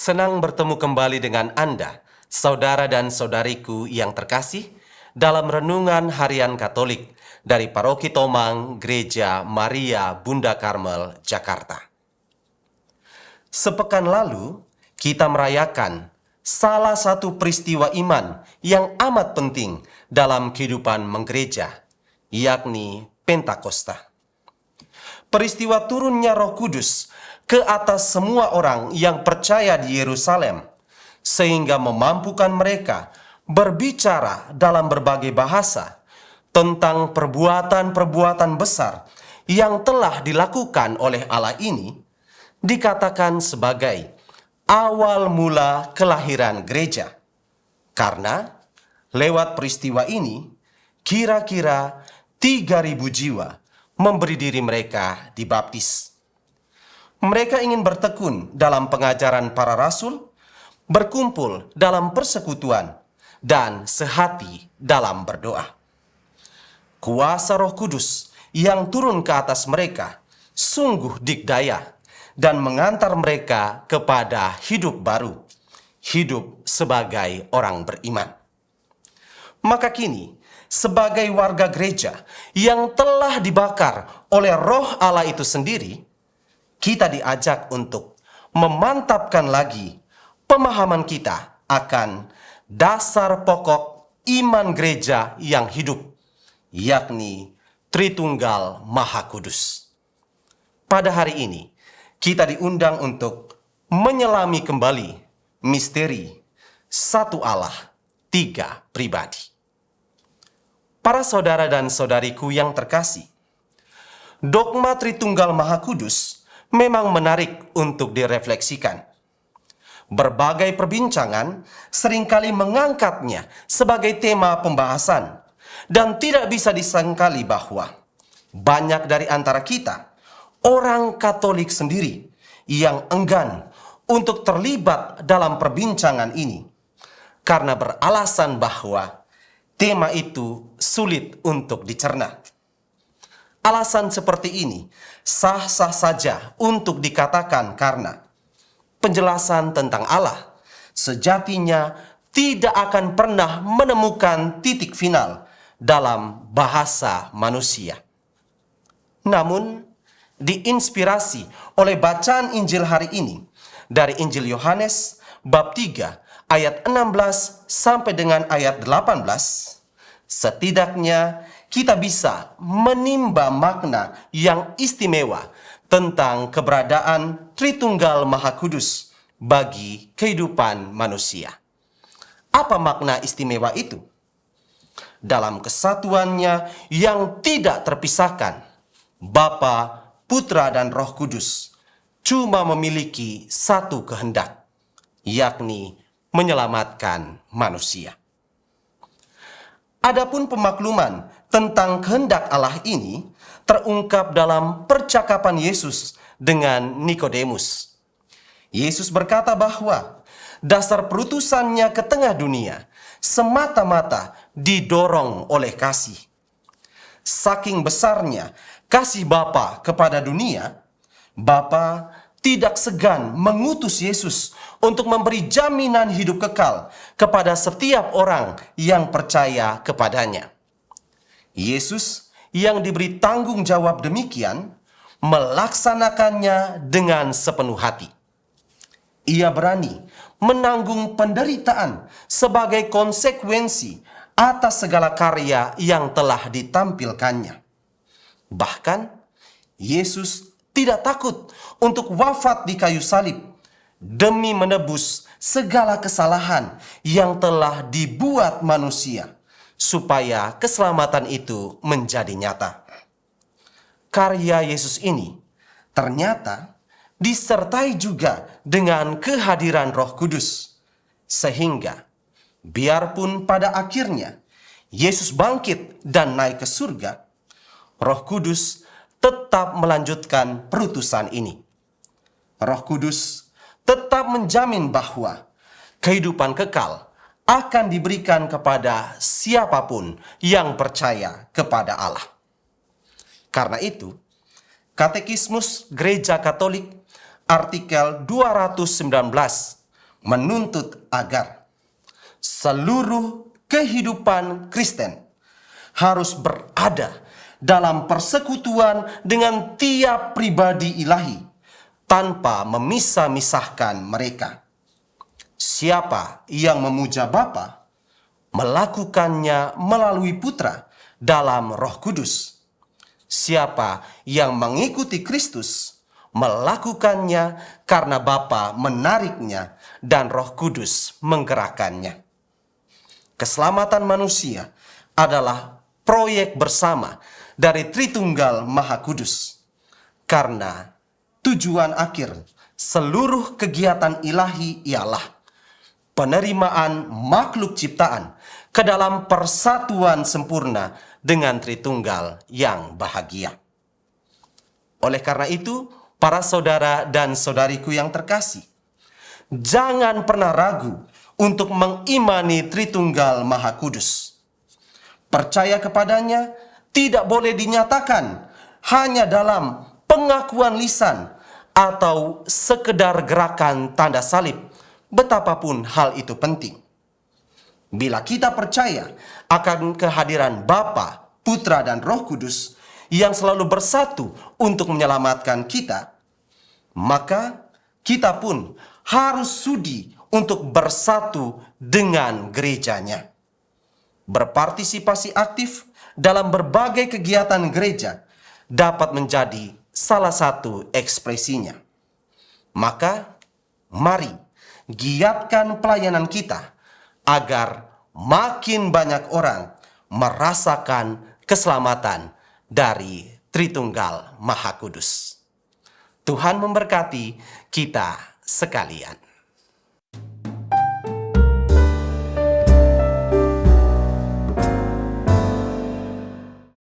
Senang bertemu kembali dengan Anda, saudara dan saudariku yang terkasih, dalam renungan harian Katolik dari Paroki Tomang, Gereja Maria Bunda Karmel, Jakarta. Sepekan lalu, kita merayakan salah satu peristiwa iman yang amat penting dalam kehidupan menggereja, yakni Pentakosta. Peristiwa turunnya Roh Kudus ke atas semua orang yang percaya di Yerusalem, sehingga memampukan mereka berbicara dalam berbagai bahasa tentang perbuatan-perbuatan besar yang telah dilakukan oleh Allah ini, dikatakan sebagai awal mula kelahiran gereja. Karena lewat peristiwa ini, kira-kira 3.000 jiwa memberi diri mereka dibaptis. Mereka ingin bertekun dalam pengajaran para rasul, berkumpul dalam persekutuan, dan sehati dalam berdoa. Kuasa Roh Kudus yang turun ke atas mereka sungguh dikdaya dan mengantar mereka kepada hidup baru, hidup sebagai orang beriman. Maka kini, sebagai warga gereja yang telah dibakar oleh Roh Allah itu sendiri, kita diajak untuk memantapkan lagi pemahaman kita akan dasar pokok iman gereja yang hidup, yakni Tritunggal Maha Kudus. Pada hari ini, kita diundang untuk menyelami kembali misteri satu Allah, tiga pribadi. Para saudara dan saudariku yang terkasih, dogma Tritunggal Maha Kudus memang menarik untuk direfleksikan. Berbagai perbincangan seringkali mengangkatnya sebagai tema pembahasan, dan tidak bisa disangkali bahwa banyak dari antara kita, orang Katolik sendiri, yang enggan untuk terlibat dalam perbincangan ini, karena beralasan bahwa tema itu sulit untuk dicerna. Alasan seperti ini sah-sah saja untuk dikatakan karena penjelasan tentang Allah sejatinya tidak akan pernah menemukan titik final dalam bahasa manusia. Namun, diinspirasi oleh bacaan Injil hari ini dari Injil Yohanes bab 3 ayat 16 sampai dengan ayat 18, setidaknya kita bisa menimba makna yang istimewa tentang keberadaan Tritunggal Maha Kudus bagi kehidupan manusia. Apa makna istimewa itu? Dalam kesatuannya yang tidak terpisahkan, Bapa, Putra, dan Roh Kudus cuma memiliki satu kehendak, yakni menyelamatkan manusia. Adapun pemakluman tentang kehendak Allah ini terungkap dalam percakapan Yesus dengan Nikodemus. Yesus berkata bahwa dasar perutusannya ke tengah dunia semata-mata didorong oleh kasih. Saking besarnya kasih Bapa kepada dunia, Bapa tidak segan mengutus Yesus untuk memberi jaminan hidup kekal kepada setiap orang yang percaya kepadanya. Yesus yang diberi tanggung jawab demikian, melaksanakannya dengan sepenuh hati. Ia berani menanggung penderitaan sebagai konsekuensi atas segala karya yang telah ditampilkannya. Bahkan, Yesus tidak takut untuk wafat di kayu salib demi menebus segala kesalahan yang telah dibuat manusia, supaya keselamatan itu menjadi nyata. Karya Yesus ini ternyata disertai juga dengan kehadiran Roh Kudus, sehingga biarpun pada akhirnya Yesus bangkit dan naik ke surga, Roh Kudus tetap melanjutkan perutusan ini. Roh Kudus tetap menjamin bahwa kehidupan kekal akan diberikan kepada siapapun yang percaya kepada Allah. Karena itu, Katekismus Gereja Katolik artikel 219 menuntut agar seluruh kehidupan Kristen harus berada dalam persekutuan dengan tiap pribadi ilahi tanpa memisah-misahkan mereka. Siapa yang memuja Bapa melakukannya melalui Putra dalam Roh Kudus. Siapa yang mengikuti Kristus melakukannya karena Bapa menariknya dan Roh Kudus menggerakkannya. Keselamatan manusia adalah proyek bersama dari Tritunggal Maha Kudus. Karena tujuan akhir seluruh kegiatan ilahi ialah penerimaan makhluk ciptaan ke dalam persatuan sempurna dengan Tritunggal yang bahagia. Oleh karena itu, para saudara dan saudariku yang terkasih, jangan pernah ragu untuk mengimani Tritunggal Maha Kudus. Percaya kepadanya tidak boleh dinyatakan hanya dalam pengakuan lisan atau sekedar gerakan tanda salib, betapapun hal itu penting. Bila kita percaya akan kehadiran Bapa, Putra, dan Roh Kudus yang selalu bersatu untuk menyelamatkan kita, maka kita pun harus sudi untuk bersatu dengan gerejanya. Berpartisipasi aktif dalam berbagai kegiatan gereja dapat menjadi salah satu ekspresinya. Maka, mari giatkan pelayanan kita agar makin banyak orang merasakan keselamatan dari Tritunggal Maha Kudus. Tuhan memberkati kita sekalian.